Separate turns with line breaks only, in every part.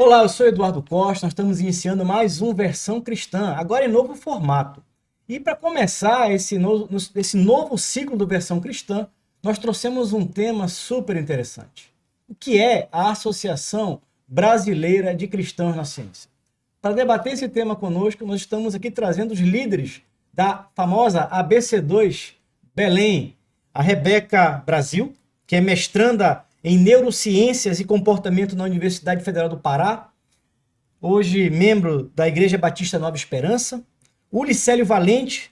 Olá, eu sou Eduardo Costa, nós estamos iniciando mais um Versão Cristã, agora em novo formato. E para começar esse novo ciclo do Versão Cristã, nós trouxemos um tema super interessante. O que é a Associação Brasileira de Cristãos na Ciência? Para debater esse tema conosco, nós estamos aqui trazendo os líderes da famosa ABC2 Belém, a Rebeca Brasil, que é mestranda em Neurociências e Comportamento na Universidade Federal do Pará, hoje membro da Igreja Batista Nova Esperança. O Licélio Valente,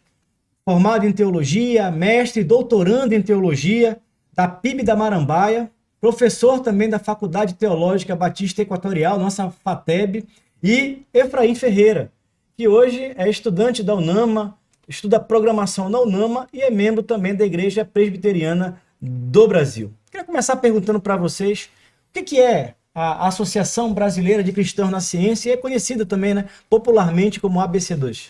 formado em Teologia, mestre e doutorando em Teologia da PIB da Marambaia, professor também da Faculdade Teológica Batista Equatorial, nossa FATEB, e Efraim Ferreira, que hoje é estudante da UNAMA, estuda programação na UNAMA e é membro também da Igreja Presbiteriana do Brasil. Queria começar perguntando para vocês o que é a Associação Brasileira de Cristãos na Ciência, e é conhecida também, né, popularmente como ABC2.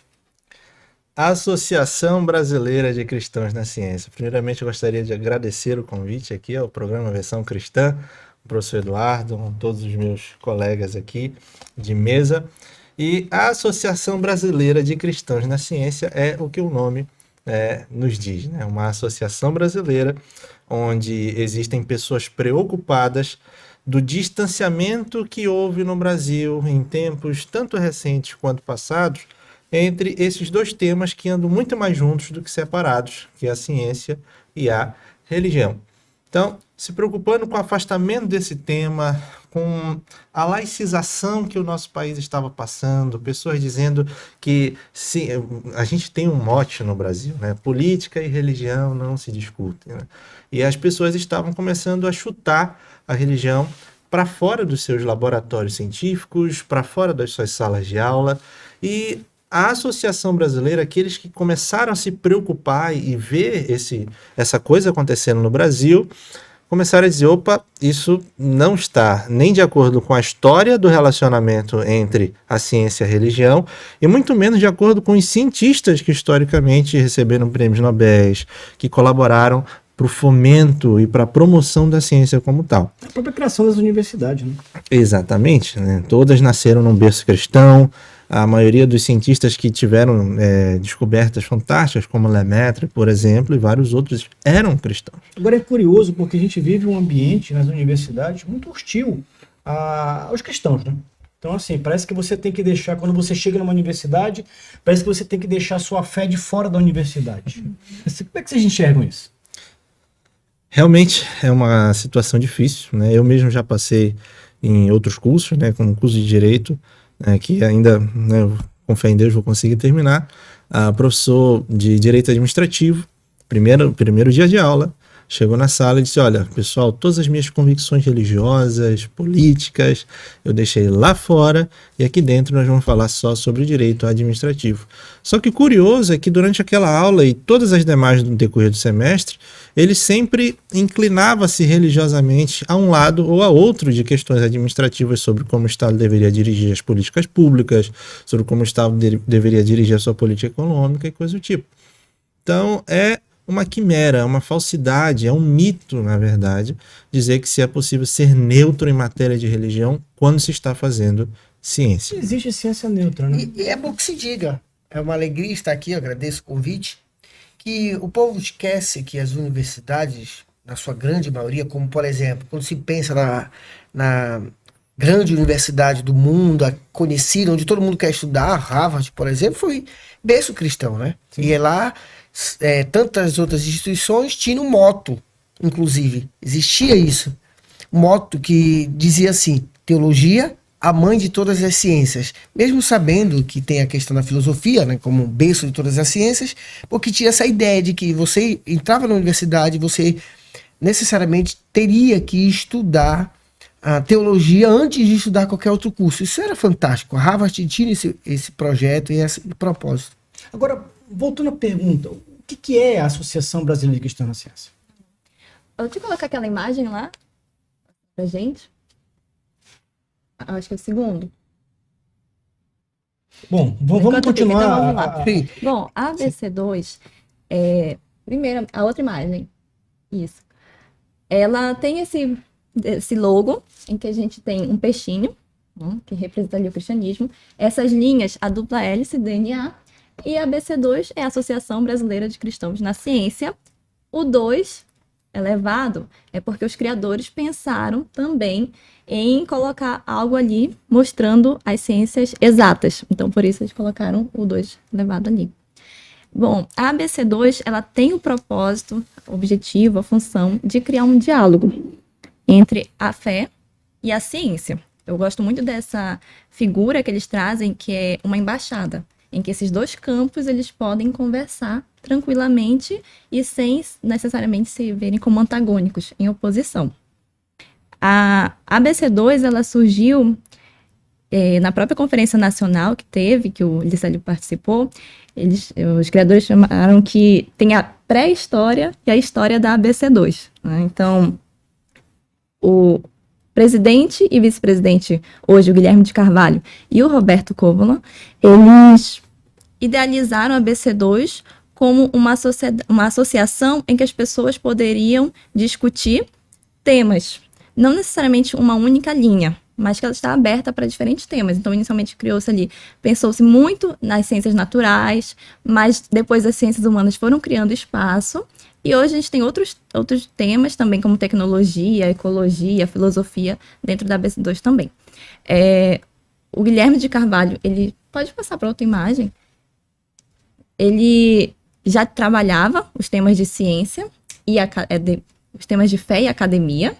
Associação Brasileira de Cristãos na Ciência. Primeiramente, eu gostaria de agradecer o convite aqui ao programa Versão Cristã, o professor Eduardo, todos os meus colegas aqui de mesa. E a Associação Brasileira de Cristãos na Ciência é o que o nome nos diz, né? Uma associação brasileira onde existem pessoas preocupadas do distanciamento que houve no Brasil em tempos tanto recentes quanto passados entre esses dois temas que andam muito mais juntos do que separados, que é a ciência e a religião. Então, se preocupando com o afastamento desse tema, com a laicização que o nosso país estava passando, pessoas dizendo que a gente tem um mote no Brasil, né? Política e religião não se discutem, né? E as pessoas estavam começando a chutar a religião para fora dos seus laboratórios científicos, para fora das suas salas de aula. E a Associação Brasileira, aqueles que começaram a se preocupar e ver essa coisa acontecendo no Brasil, começaram a dizer, opa, isso não está nem de acordo com a história do relacionamento entre a ciência e a religião, e muito menos de acordo com os cientistas que historicamente receberam prêmios Nobel, que colaboraram para o fomento e para a promoção da ciência como tal.
A própria criação das universidades, né?
Exatamente, né? Todas nasceram num berço cristão. A maioria dos cientistas que tiveram descobertas fantásticas, como Lemaitre, por exemplo, e vários outros, eram cristãos.
Agora é curioso porque a gente vive um ambiente nas universidades muito hostil aos cristãos, né? Então, assim, parece que você tem que deixar, quando você chega numa universidade, parece que você tem que deixar a sua fé de fora da universidade. Como é que vocês enxergam isso?
Realmente é uma situação difícil, né? Eu mesmo já passei em outros cursos, né, como o curso de Direito, que ainda, né, com fé em Deus, vou conseguir terminar. Professor de Direito Administrativo, primeiro dia de aula, chegou na sala e disse, olha, pessoal, todas as minhas convicções religiosas, políticas, eu deixei lá fora e aqui dentro nós vamos falar só sobre o direito administrativo. Só que o curioso é que durante aquela aula e todas as demais no decorrer do semestre, ele sempre inclinava-se religiosamente a um lado ou a outro de questões administrativas sobre como o Estado deveria dirigir as políticas públicas, sobre como o Estado deveria dirigir a sua política econômica e coisa do tipo. Então, é uma quimera, uma falsidade, é um mito, na verdade, dizer que se é possível ser neutro em matéria de religião quando se está fazendo ciência.
Existe ciência neutra, né?
E é bom que se diga, é uma alegria estar aqui, eu agradeço o convite, que o povo esquece que as universidades, na sua grande maioria, como por exemplo, quando se pensa na grande universidade do mundo, a conhecida, onde todo mundo quer estudar, Harvard, por exemplo, foi berço cristão, né? Sim. E é lá, tantas outras instituições tinham um moto, inclusive, existia isso, um moto que dizia assim, teologia, a mãe de todas as ciências, mesmo sabendo que tem a questão da filosofia, né, como um berço de todas as ciências, porque tinha essa ideia de que você entrava na universidade, você necessariamente teria que estudar a teologia antes de estudar qualquer outro curso. Isso era fantástico. A Harvard tinha esse projeto e esse propósito.
Agora, voltando à pergunta, o que é a Associação Brasileira de Cristãos na Ciência?
Deixa eu colocar aquela imagem lá pra gente. Acho que é o segundo.
Bom, vamos continuar.
Então vamos lá. Bom, a ABC2, primeiro, a outra imagem. Isso. Ela tem esse logo, em que a gente tem um peixinho, né, que representa ali o cristianismo. Essas linhas, a dupla hélice, DNA, e a ABC2 é a Associação Brasileira de Cristãos na Ciência. O 2 elevado é porque os criadores pensaram também em colocar algo ali mostrando as ciências exatas. Então, por isso eles colocaram o 2 elevado ali. Bom, a ABC2, ela tem o propósito, o objetivo, a função de criar um diálogo entre a fé e a ciência. Eu gosto muito dessa figura que eles trazem, que é uma embaixada, em que esses dois campos eles podem conversar tranquilamente e sem necessariamente se verem como antagônicos, em oposição. A ABC2, ela surgiu na própria conferência nacional que teve, que o Licélio participou. Os criadores chamaram que tem a pré-história e a história da ABC2. Né? Então, o presidente e vice-presidente, hoje o Guilherme de Carvalho e o Roberto Covolan, eles idealizaram a ABC2 como uma associação em que as pessoas poderiam discutir temas, não necessariamente uma única linha, mas que ela está aberta para diferentes temas. Então, inicialmente criou-se ali, pensou-se muito nas ciências naturais, mas depois as ciências humanas foram criando espaço, e hoje a gente tem outros temas também, como tecnologia, ecologia, filosofia, dentro da ABC2 também. O Guilherme de Carvalho, ele pode passar para outra imagem, ele já trabalhava os temas de ciência, e os temas de fé e academia,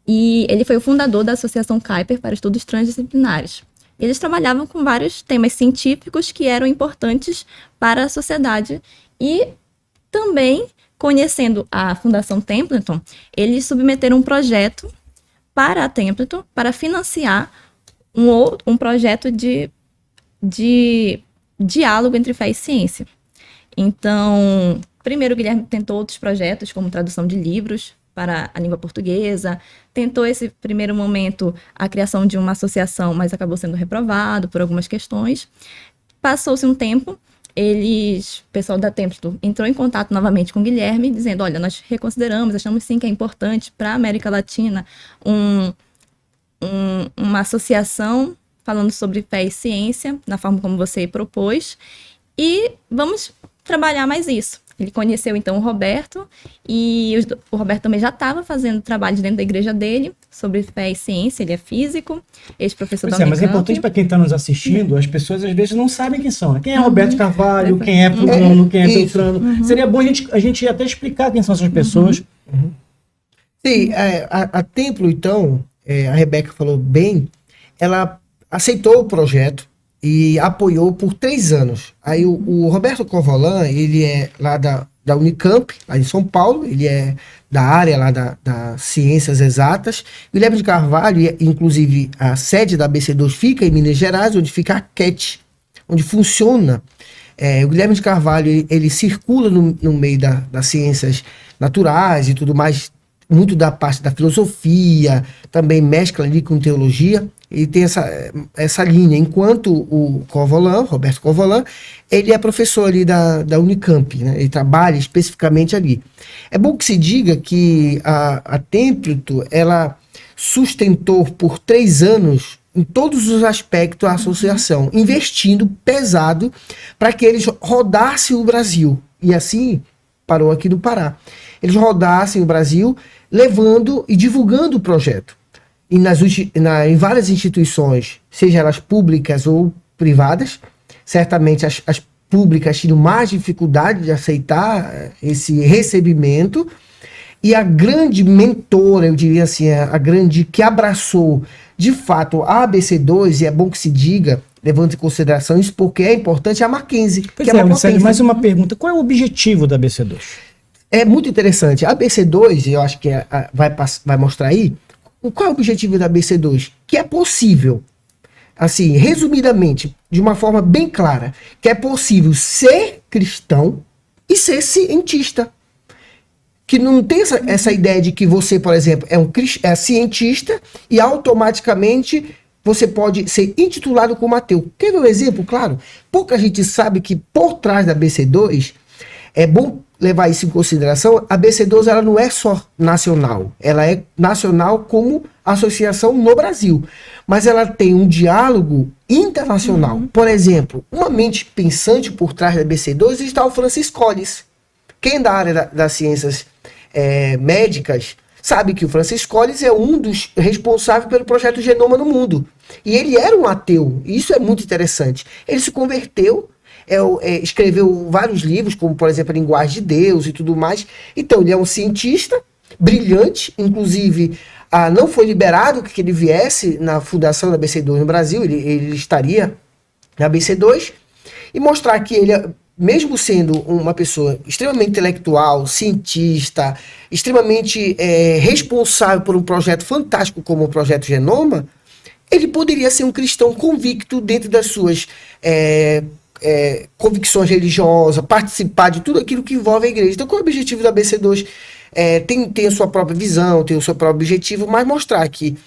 e ele foi o fundador da Associação Kuyper para Estudos Transdisciplinares. Eles trabalhavam com vários temas científicos que eram importantes para a sociedade. E também, conhecendo a Fundação Templeton, eles submeteram um projeto para a Templeton para financiar um projeto de diálogo entre fé e ciência. Então, primeiro o Guilherme tentou outros projetos, como tradução de livros para a língua portuguesa, tentou esse primeiro momento a criação de uma associação, mas acabou sendo reprovado por algumas questões. Passou-se um tempo, o pessoal da Templeton entrou em contato novamente com o Guilherme, dizendo, olha, nós reconsideramos, achamos sim que é importante para a América Latina uma associação falando sobre fé e ciência, na forma como você propôs, e vamos trabalhar mais isso. Ele conheceu, então, o Roberto, e o Roberto também já estava fazendo trabalho dentro da igreja dele, sobre fé e ciência, ele é físico, ex-professor da Unicamp.
Mas é importante para quem está nos assistindo, as pessoas às vezes não sabem quem são. Né? Quem é Roberto Carvalho, quem é fulano, quem é Beltrano. Seria bom a gente até explicar quem são essas pessoas.
Sim, a Templo, então, a Rebeca falou bem, ela aceitou o projeto, e apoiou por 3 anos. Aí o Roberto Covolan, ele é lá da Unicamp, lá em São Paulo, ele é da área lá das ciências exatas. Guilherme de Carvalho, inclusive a sede da ABC2 fica em Minas Gerais, onde fica a CAT, onde funciona. O Guilherme de Carvalho, ele circula no meio das ciências naturais e tudo mais, muito da parte da filosofia, também mescla ali com teologia. E tem essa linha, enquanto o Covolan, Roberto Covolan, ele é professor ali da Unicamp, né? Ele trabalha especificamente ali. É bom que se diga que a Templeton, ela sustentou por 3 anos, em todos os aspectos, a associação, investindo pesado para que eles rodassem o Brasil. E assim, parou aqui no Pará. Eles rodassem o Brasil, levando e divulgando o projeto. E em várias instituições, seja elas públicas ou privadas, certamente as públicas tinham mais dificuldade de aceitar esse recebimento, e a grande mentora, eu diria assim, a grande que abraçou de fato a ABC2, e é bom que se diga, levando em consideração isso, porque é importante, é a Mackenzie.
Pois é, Marcelo, mais uma pergunta, qual é o objetivo da ABC2? É
muito interessante, a ABC2, eu acho que vai mostrar aí, qual é o objetivo da ABC2? Que é possível, assim, resumidamente, de uma forma bem clara, que é possível ser cristão e ser cientista. Que não tem essa ideia de que você, por exemplo, é cientista e automaticamente você pode ser intitulado como ateu. Quer ver um exemplo? Claro, pouca gente sabe que por trás da ABC2, é bom levar isso em consideração, a BC12 ela não é só nacional, ela é nacional como associação no Brasil, mas ela tem um diálogo internacional. Por exemplo, uma mente pensante por trás da BC12 está o Francis Collins. Quem é da área das ciências médicas sabe que o Francis Collins é um dos responsáveis pelo projeto Genoma no mundo. E ele era um ateu, e isso é muito interessante. Ele se converteu, escreveu vários livros, como, por exemplo, A Linguagem de Deus e tudo mais. Então, ele é um cientista brilhante, inclusive não foi liberado que ele viesse na fundação da BC2 no Brasil, ele estaria na BC2, e mostrar que ele, mesmo sendo uma pessoa extremamente intelectual, cientista, extremamente responsável por um projeto fantástico como o Projeto Genoma, ele poderia ser um cristão convicto dentro das suas convicções religiosas, participar de tudo aquilo que envolve a igreja. Então, qual é o objetivo da BC2? Tem a sua própria visão, tem o seu próprio objetivo, mas mostrar que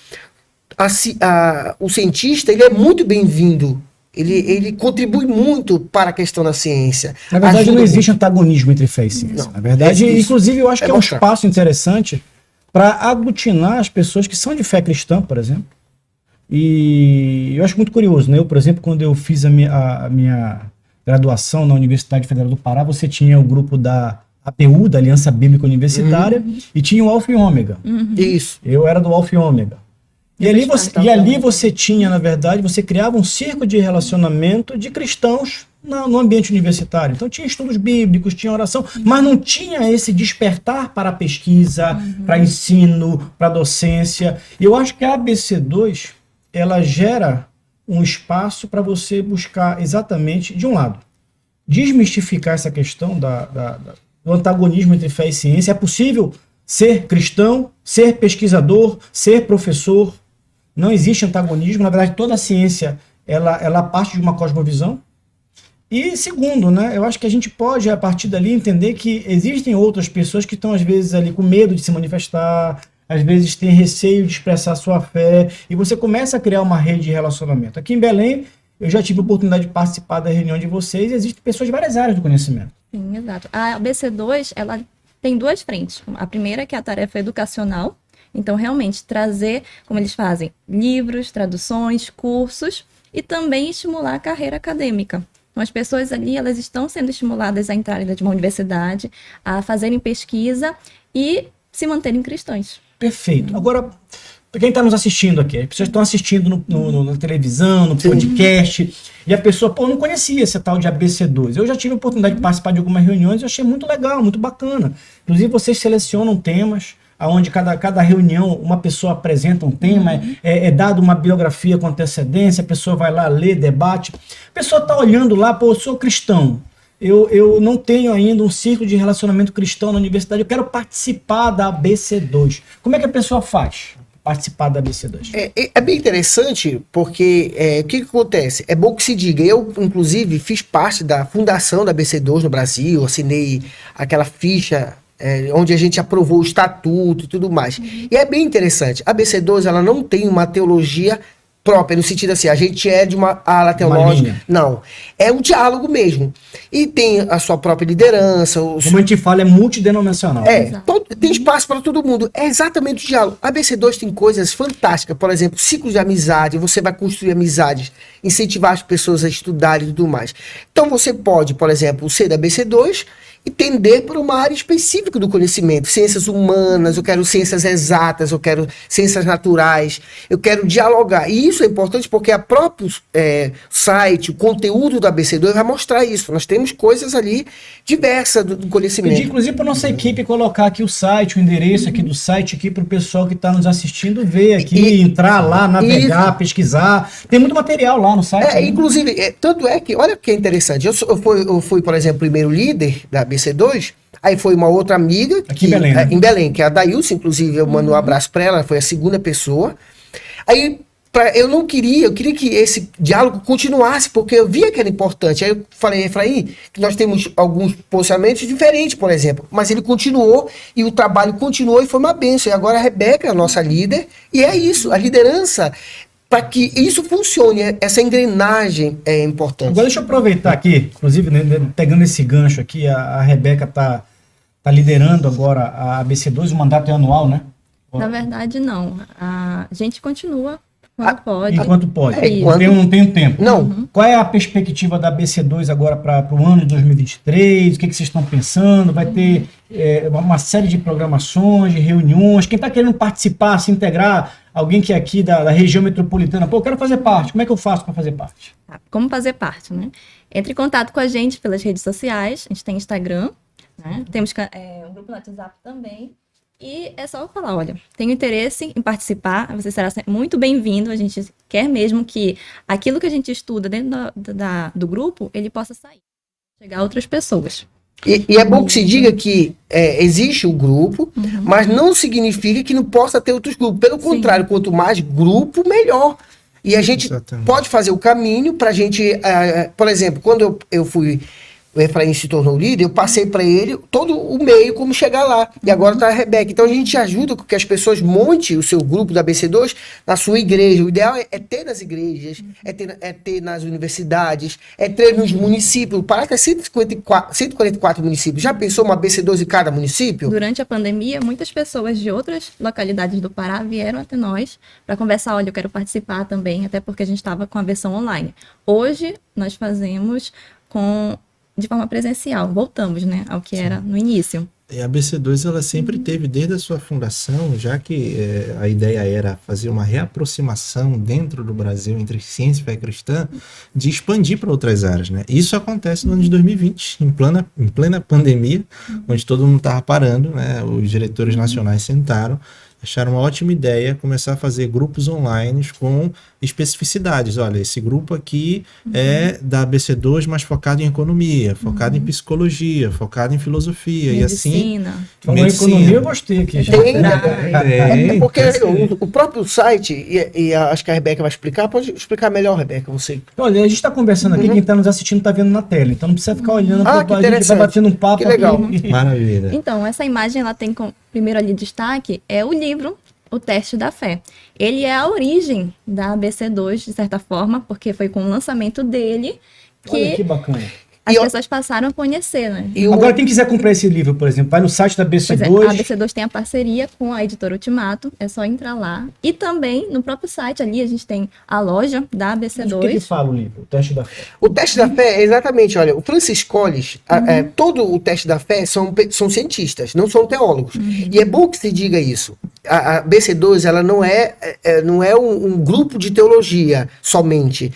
o cientista ele é muito bem-vindo. Ele contribui muito para a questão da ciência.
Na verdade, não existe antagonismo entre fé e ciência.
Não.
Na verdade, inclusive, eu acho que é um
mostrar.
espaço interessante para aglutinar as pessoas que são de fé cristã, por exemplo. E eu acho muito curioso, né? Eu, por exemplo, quando eu fiz a minha graduação na Universidade Federal do Pará, você tinha o grupo da APU, da Aliança Bíblica Universitária, e tinha o Alfa e Ômega.
Isso.
Eu era do Alfa e Ômega. E ali você tinha, na verdade, você criava um círculo de relacionamento de cristãos no ambiente universitário. Então tinha estudos bíblicos, tinha oração, mas não tinha esse despertar para a pesquisa, para ensino, para docência. E eu acho que a ABC2, ela gera um espaço para você buscar exatamente, de um lado, desmistificar essa questão do antagonismo entre fé e ciência. É possível ser cristão, ser pesquisador, ser professor. Não existe antagonismo. Na verdade, toda a ciência ela parte de uma cosmovisão. E segundo, né, eu acho que a gente pode, a partir dali, entender que existem outras pessoas que estão, às vezes, ali com medo de se manifestar, às vezes têm receio de expressar sua fé, e você começa a criar uma rede de relacionamento. Aqui em Belém, eu já tive a oportunidade de participar da reunião de vocês, e existem pessoas de várias áreas do conhecimento.
Sim, exato. A BC2, ela tem duas frentes. A primeira, que é a tarefa educacional. Então, realmente, trazer, como eles fazem, livros, traduções, cursos, e também estimular a carreira acadêmica. Então, as pessoas ali, elas estão sendo estimuladas a entrarem dentro de uma universidade, a fazerem pesquisa e se manterem cristãos.
Perfeito. Agora, para quem está nos assistindo aqui, as pessoas estão assistindo na televisão, no podcast, e a pessoa, não conhecia esse tal de ABC2. Eu já tive a oportunidade de participar de algumas reuniões e eu achei muito legal, muito bacana. Inclusive, vocês selecionam temas, onde cada reunião uma pessoa apresenta um tema, é dado uma biografia com antecedência, a pessoa vai lá ler, debate. A pessoa está olhando lá, eu sou cristão. Eu não tenho ainda um círculo de relacionamento cristão na universidade, eu quero participar da ABC2. Como é que a pessoa faz participar da ABC2?
É bem interessante, porque o que acontece? É bom que se diga, eu, inclusive, fiz parte da fundação da ABC2 no Brasil, assinei aquela ficha onde a gente aprovou o estatuto e tudo mais. E é bem interessante, a ABC2 ela não tem uma teologia própria, no sentido assim, a gente é de uma ala teológica. Não, é um diálogo mesmo. E tem a sua própria liderança.
Como a gente fala, é multidenominacional.
Tem espaço para todo mundo. É exatamente o diálogo. A ABC2 tem coisas fantásticas, por exemplo, ciclos de amizade, você vai construir amizades, incentivar as pessoas a estudarem e tudo mais. Então você pode, por exemplo, ser da ABC2 e tender para uma área específica do conhecimento, ciências humanas, eu quero ciências exatas, eu quero ciências naturais, eu quero dialogar. E isso é importante porque a próprio site, o conteúdo da ABC2 vai mostrar isso. Nós temos coisas ali diversas do conhecimento.
Pedi, inclusive, para nossa equipe colocar aqui o site, o endereço aqui do site, aqui para o pessoal que está nos assistindo ver aqui, entrar lá, navegar, pesquisar. Tem muito material lá no site.
Inclusive, tanto é que, olha que interessante, eu fui, por exemplo, primeiro líder da BC2, aí foi uma outra amiga
aqui em Belém, né?
Em Belém, que é a Daílce, inclusive eu mando um abraço para ela foi a segunda pessoa. Aí eu queria que esse diálogo continuasse, porque eu via que era importante. Aí eu falei, Efraim, que nós temos alguns posicionamentos diferentes, por exemplo, mas ele continuou e o trabalho continuou e foi uma bênção. E agora a Rebeca é a nossa líder, e é isso, a liderança. Para que isso funcione, essa engrenagem é importante.
Agora deixa eu aproveitar aqui, inclusive, né, pegando esse gancho aqui, a Rebeca está está liderando agora a ABC2, o mandato é anual, né?
Na verdade, não. A gente continua quando pode.
Enquanto pode.
enquanto-
Não tem tempo.
Não,
Qual é a perspectiva da ABC2 agora para o ano de 2023? O que vocês estão pensando? Vai ter uma série de programações, de reuniões. Quem está querendo participar, se integrar, alguém que é aqui da região metropolitana, pô, eu quero fazer parte. Como é que eu faço para fazer parte?
Tá, como fazer parte, né? Entre em contato com a gente pelas redes sociais. A gente tem Instagram, né? Temos um grupo no WhatsApp também. E é só falar, olha, tenho interesse em participar, você será muito bem-vindo. A gente quer mesmo que aquilo que a gente estuda dentro do grupo, ele possa sair, chegar a outras pessoas.
e é bom que se diga que existe o grupo, mas não significa que não possa ter outros grupos. Pelo contrário, quanto mais grupo, melhor. E a gente
Exatamente.
pode fazer o caminho para a gente, por exemplo, quando o Efraim se tornou líder, eu passei para ele todo o meio como chegar lá. E agora está a Rebeca. Então a gente ajuda com que as pessoas montem o seu grupo da BC2 na sua igreja. O ideal é ter nas igrejas, é ter nas universidades, é ter nos municípios. O Pará tem 144 municípios. Já pensou uma BC2 em cada município?
Durante a pandemia, muitas pessoas de outras localidades do Pará vieram até nós para conversar. Olha, eu quero participar também, até porque a gente estava com a versão online. Hoje, nós fazemos de forma presencial. Voltamos, né, ao que era no início.
E a BC2 ela sempre teve, desde a sua fundação, já que a ideia era fazer uma reaproximação dentro do Brasil entre ciência e fé cristã, de expandir para outras áreas, né? Isso acontece no ano de 2020, em plena pandemia, onde todo mundo estava parando, né? Os diretores nacionais sentaram, acharam uma ótima ideia começar a fazer grupos online com especificidades. Olha, esse grupo aqui é da ABC2, mas focado em economia, focado em psicologia, focado em filosofia. E assim,
Medicina.
Falou em economia, eu gostei aqui. Já.
É porque
Tem.
o próprio site, e acho que a Rebeca vai explicar, pode explicar melhor, Rebeca, você.
Olha, a gente está conversando aqui, quem está nos assistindo está vendo na tela, então não precisa ficar olhando,
Ah, que
a gente vai
interessante.
batendo um papo
Que legal.
aqui.
Maravilha.
Então, essa imagem, ela tem primeiro ali destaque, é o livro O Teste da Fé. Ele é a origem da ABC2, de certa forma, porque foi com o lançamento dele
Olha que
que
bacana.
as
E eu-
pessoas passaram a conhecer, né?
E o-
Agora, quem quiser comprar esse livro, por exemplo, vai no site da
Pois é,
BC2.
a ABC2 tem a parceria com a editora Ultimato, é só entrar lá. E também, no próprio site ali, a gente tem a loja da
Mas
ABC2.
o que fala o livro? O Teste da Fé.
O teste da fé é exatamente, olha, o Francis Collins, todo o teste da fé são cientistas, não são teólogos. E é bom que se diga isso. A BC2, ela não é um grupo de teologia somente.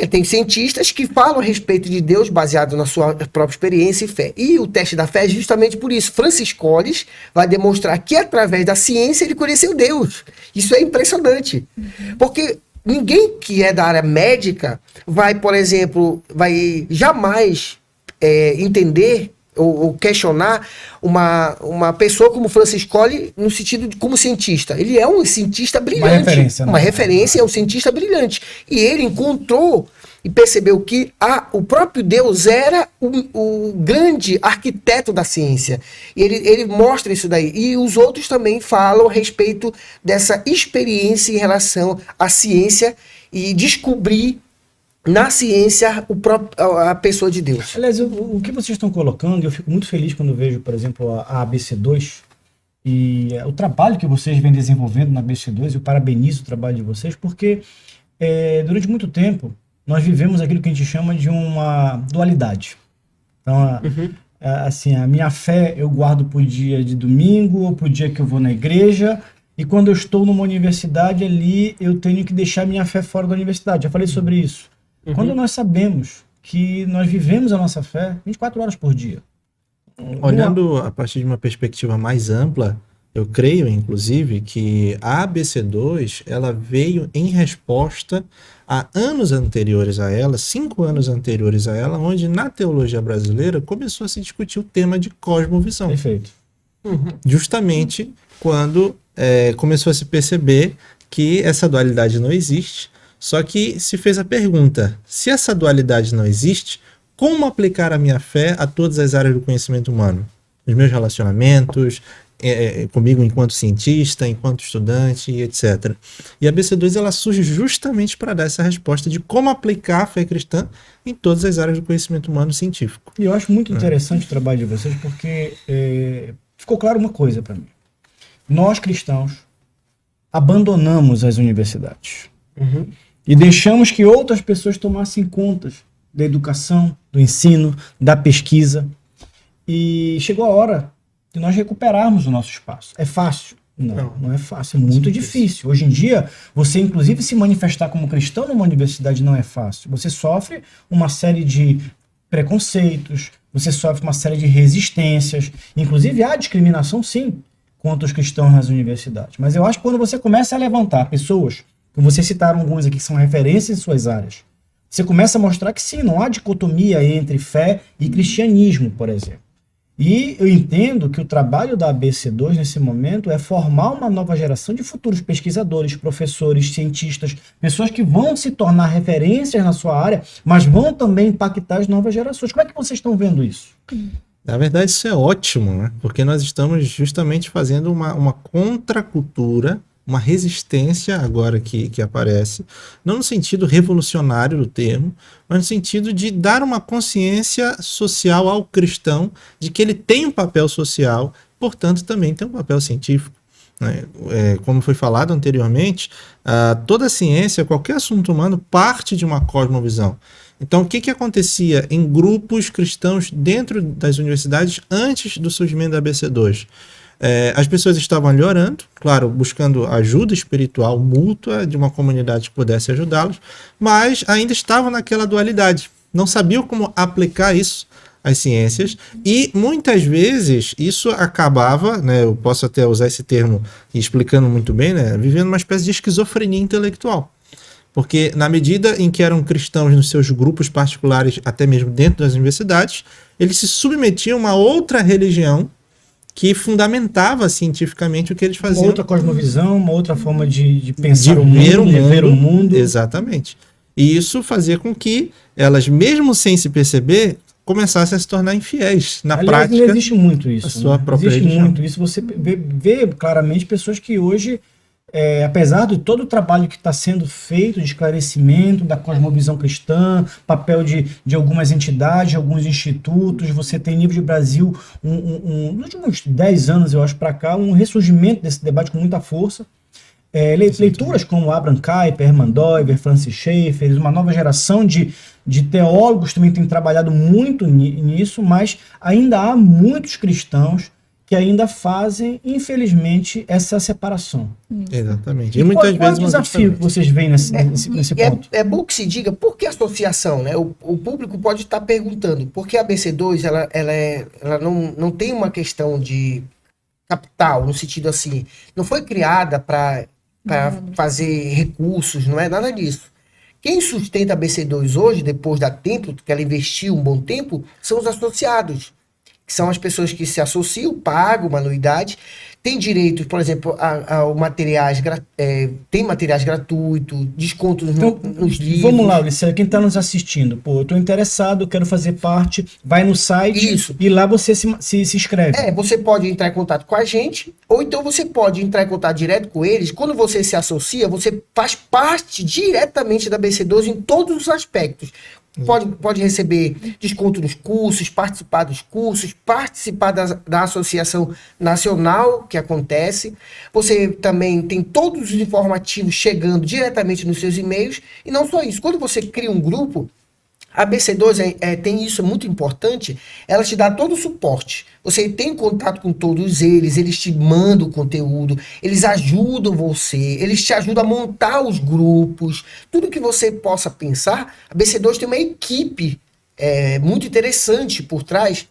Tem cientistas que falam a respeito de Deus baseado na sua própria experiência e fé. E o teste da fé é justamente por isso. Francis Collins vai demonstrar que através da ciência ele conheceu Deus. Isso é impressionante. Porque ninguém que é da área médica vai, por exemplo, vai jamais entender ou questionar uma pessoa como Francis Collins no sentido de como cientista. Ele é um cientista brilhante.
referência, né?
Uma referência, é um cientista brilhante. E ele encontrou e percebeu que o próprio Deus era o grande arquiteto da ciência. E ele mostra isso daí. E os outros também falam a respeito dessa experiência em relação à ciência e descobrir na ciência a pessoa de Deus.
Aliás, o que vocês estão colocando, eu fico muito feliz quando vejo, por exemplo, a ABC2 e o trabalho que vocês vêm desenvolvendo na ABC2, eu parabenizo o trabalho de vocês, porque durante muito tempo nós vivemos aquilo que a gente chama de uma dualidade. Então, assim, a minha fé eu guardo para o dia de domingo ou para o dia que eu vou na igreja, e quando eu estou numa universidade ali, eu tenho que deixar minha fé fora da universidade. Já falei sobre isso. Quando nós sabemos que nós vivemos a nossa fé 24 horas por dia.
Olhando a partir de uma perspectiva mais ampla, eu creio, inclusive, que a ABC2 ela veio em resposta a anos anteriores a ela, 5 anos anteriores a ela, onde na teologia brasileira começou a se discutir o tema de cosmovisão.
Perfeito.
Justamente quando começou a se perceber que essa dualidade não existe. Só que se fez a pergunta, se essa dualidade não existe, como aplicar a minha fé a todas as áreas do conhecimento humano? Nos meus relacionamentos, comigo enquanto cientista, enquanto estudante, etc. E a BC2 ela surge justamente para dar essa resposta de como aplicar a fé cristã em todas as áreas do conhecimento humano científico.
E eu acho muito interessante o trabalho de vocês, porque ficou claro uma coisa para mim. Nós, cristãos, abandonamos as universidades. E deixamos que outras pessoas tomassem contas da educação, do ensino, da pesquisa. E chegou a hora de nós recuperarmos o nosso espaço. É fácil? Não é fácil, é muito difícil. Hoje em dia, você inclusive se manifestar como cristão numa universidade não é fácil. Você sofre uma série de preconceitos, você sofre uma série de resistências, inclusive há discriminação sim, contra os cristãos nas universidades. Mas eu acho que quando você começa a levantar pessoas, como vocês citaram alguns aqui que são referências em suas áreas, você começa a mostrar que sim, não há dicotomia entre fé e cristianismo, por exemplo. E eu entendo que o trabalho da ABC2 nesse momento é formar uma nova geração de futuros pesquisadores, professores, cientistas, pessoas que vão se tornar referências na sua área, mas vão também impactar as novas gerações. Como é que vocês estão vendo isso?
Na verdade, isso é ótimo, né? Porque nós estamos justamente fazendo uma contracultura, uma resistência agora que aparece, não no sentido revolucionário do termo, mas no sentido de dar uma consciência social ao cristão de que ele tem um papel social, portanto também tem um papel científico. Né? Como foi falado anteriormente, toda a ciência, qualquer assunto humano, parte de uma cosmovisão. Então, o que acontecia em grupos cristãos dentro das universidades antes do surgimento da ABC2? As pessoas estavam ali orando, claro, buscando ajuda espiritual mútua de uma comunidade que pudesse ajudá-los, mas ainda estavam naquela dualidade, não sabiam como aplicar isso às ciências, e muitas vezes isso acabava, né, eu posso até usar esse termo explicando muito bem, né, vivendo uma espécie de esquizofrenia intelectual. Porque na medida em que eram cristãos nos seus grupos particulares, até mesmo dentro das universidades, eles se submetiam a uma outra religião que fundamentava cientificamente o que eles faziam.
Uma outra cosmovisão, uma outra forma de pensar
de
ver o mundo.
Exatamente. E isso fazia com que elas, mesmo sem se perceber, começassem a se tornar infiéis. Na prática,
existe muito isso.
A sua própria religião.
Muito isso. Você vê claramente pessoas que hoje, apesar de todo o trabalho que está sendo feito de esclarecimento da cosmovisão cristã, papel de algumas entidades, alguns institutos, você tem nível de Brasil, nos últimos 10 anos, eu acho, para cá, um ressurgimento desse debate com muita força. Leituras como Abraham Kuyper, Hermann Doiver, Francis Schaeffer, uma nova geração de teólogos também tem trabalhado muito nisso, mas ainda há muitos cristãos que ainda fazem, infelizmente, essa separação.
Exatamente.
E muitas vezes o desafio que vocês veem nesse ponto?
É bom que se diga por que associação, né? O público pode estar perguntando por que a BC2 ela não tem uma questão de capital, no sentido assim, não foi criada para fazer recursos, não é nada disso. Quem sustenta a BC2 hoje, depois da tempo, que ela investiu um bom tempo, são os associados, que são as pessoas que se associam, pagam uma anuidade, tem direito, por exemplo, a materiais, tem materiais gratuitos, descontos nos livros.
Vamos lá, Ulisses, quem está nos assistindo, eu estou interessado, quero fazer parte, vai no site.
Isso.
E lá você se inscreve.
Você pode entrar em contato com a gente, ou então você pode entrar em contato direto com eles. Quando você se associa, você faz parte diretamente da BC2 em todos os aspectos. Pode receber desconto nos cursos, participar dos cursos, participar da associação nacional que acontece. Você também tem todos os informativos chegando diretamente nos seus e-mails. E não só isso, quando você cria um grupo, a BC2 tem isso, é muito importante, ela te dá todo o suporte. Você tem contato com todos eles te mandam o conteúdo, eles ajudam você, eles te ajudam a montar os grupos, tudo que você possa pensar. A BC2 tem uma equipe muito interessante por trás.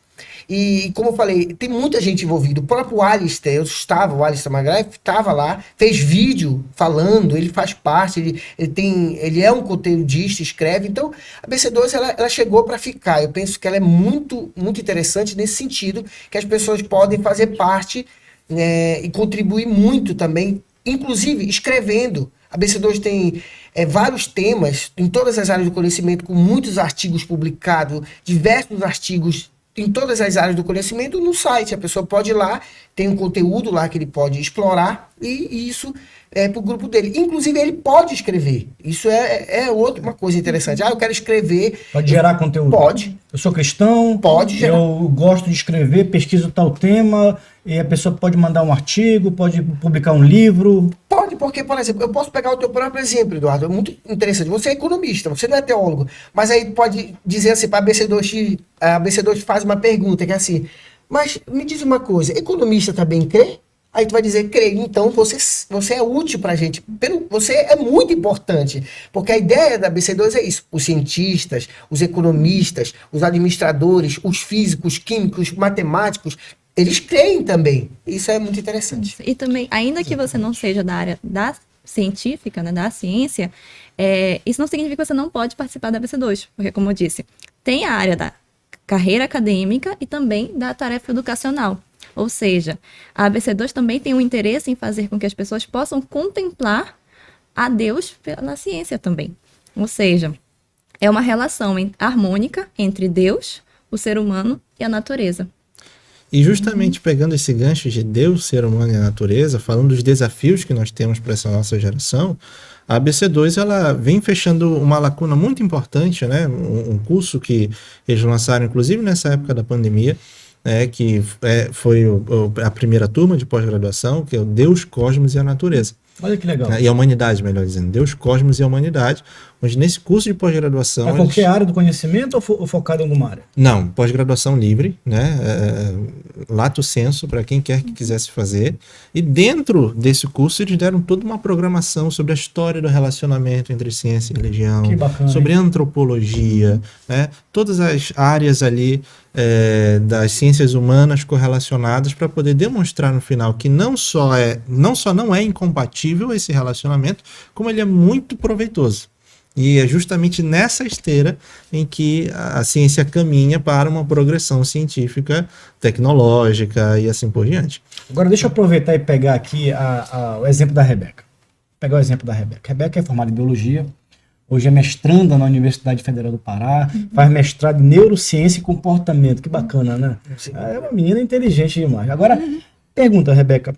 E como eu falei, tem muita gente envolvida. O próprio Alistair, o Alistair McGrath estava lá, fez vídeo falando, ele faz parte, ele é um conteudista, escreve. Então, a BC2 ela chegou para ficar. Eu penso que ela é muito, muito interessante nesse sentido, que as pessoas podem fazer parte e contribuir muito também, inclusive escrevendo. A BC2 tem vários temas em todas as áreas do conhecimento, com muitos artigos publicados, diversos artigos em todas as áreas do conhecimento no site. A pessoa pode ir lá, tem um conteúdo lá que ele pode explorar e isso é para o grupo dele. Inclusive, ele pode escrever. Isso é outra uma coisa interessante. Eu quero escrever.
Pode gerar conteúdo?
Pode.
Eu sou cristão,
Pode gerar.
Eu gosto de escrever, pesquiso tal tema, e a pessoa pode mandar um artigo, pode publicar um livro.
Pode, porque, por exemplo, eu posso pegar o teu próprio exemplo, Eduardo, é muito interessante. Você é economista, você não é teólogo, mas aí pode dizer assim para a ABC2 faz uma pergunta, que é assim, mas me diz uma coisa, economista também crê? Aí tu vai dizer, creio, então você é útil pra gente, você é muito importante, porque a ideia da ABC2 é isso, os cientistas, os economistas, os administradores, os físicos, químicos, matemáticos, eles creem também. Isso é muito interessante.
E também, ainda que você não seja da área da científica, né, da ciência, isso não significa que você não pode participar da ABC2, porque, como eu disse, tem a área da carreira acadêmica e também da tarefa educacional. Ou seja, a ABC2 também tem um interesse em fazer com que as pessoas possam contemplar a Deus pela ciência também. Ou seja, é uma relação harmônica entre Deus, o ser humano e a natureza.
E justamente pegando esse gancho de Deus, ser humano e a natureza, falando dos desafios que nós temos para essa nossa geração, a ABC2 ela vem fechando uma lacuna muito importante, né? Um curso que eles lançaram, inclusive nessa época da pandemia, que foi a primeira turma de pós-graduação, que é o Deus, Cosmos e a Natureza.
Olha que legal.
E a humanidade, melhor dizendo. Deus, Cosmos e a humanidade, onde nesse curso de pós-graduação...
É qualquer área do conhecimento ou focado em alguma área?
Não, pós-graduação livre, né? Lato sensu para quem quer que quisesse fazer. E dentro desse curso eles deram toda uma programação sobre a história do relacionamento entre ciência e religião,
Que bacana,
sobre
hein?
antropologia, né? Todas as áreas ali das ciências humanas correlacionadas para poder demonstrar no final que não só não é incompatível esse relacionamento, como ele é muito proveitoso. E é justamente nessa esteira em que a ciência caminha para uma progressão científica, tecnológica e assim por diante.
Agora deixa eu aproveitar e pegar aqui o exemplo da Rebeca. Pegar o exemplo da Rebeca. Rebeca é formada em biologia, hoje é mestranda na Universidade Federal do Pará, faz mestrado em neurociência e comportamento. Que bacana, né? É uma menina inteligente demais. Agora, pergunta, Rebeca,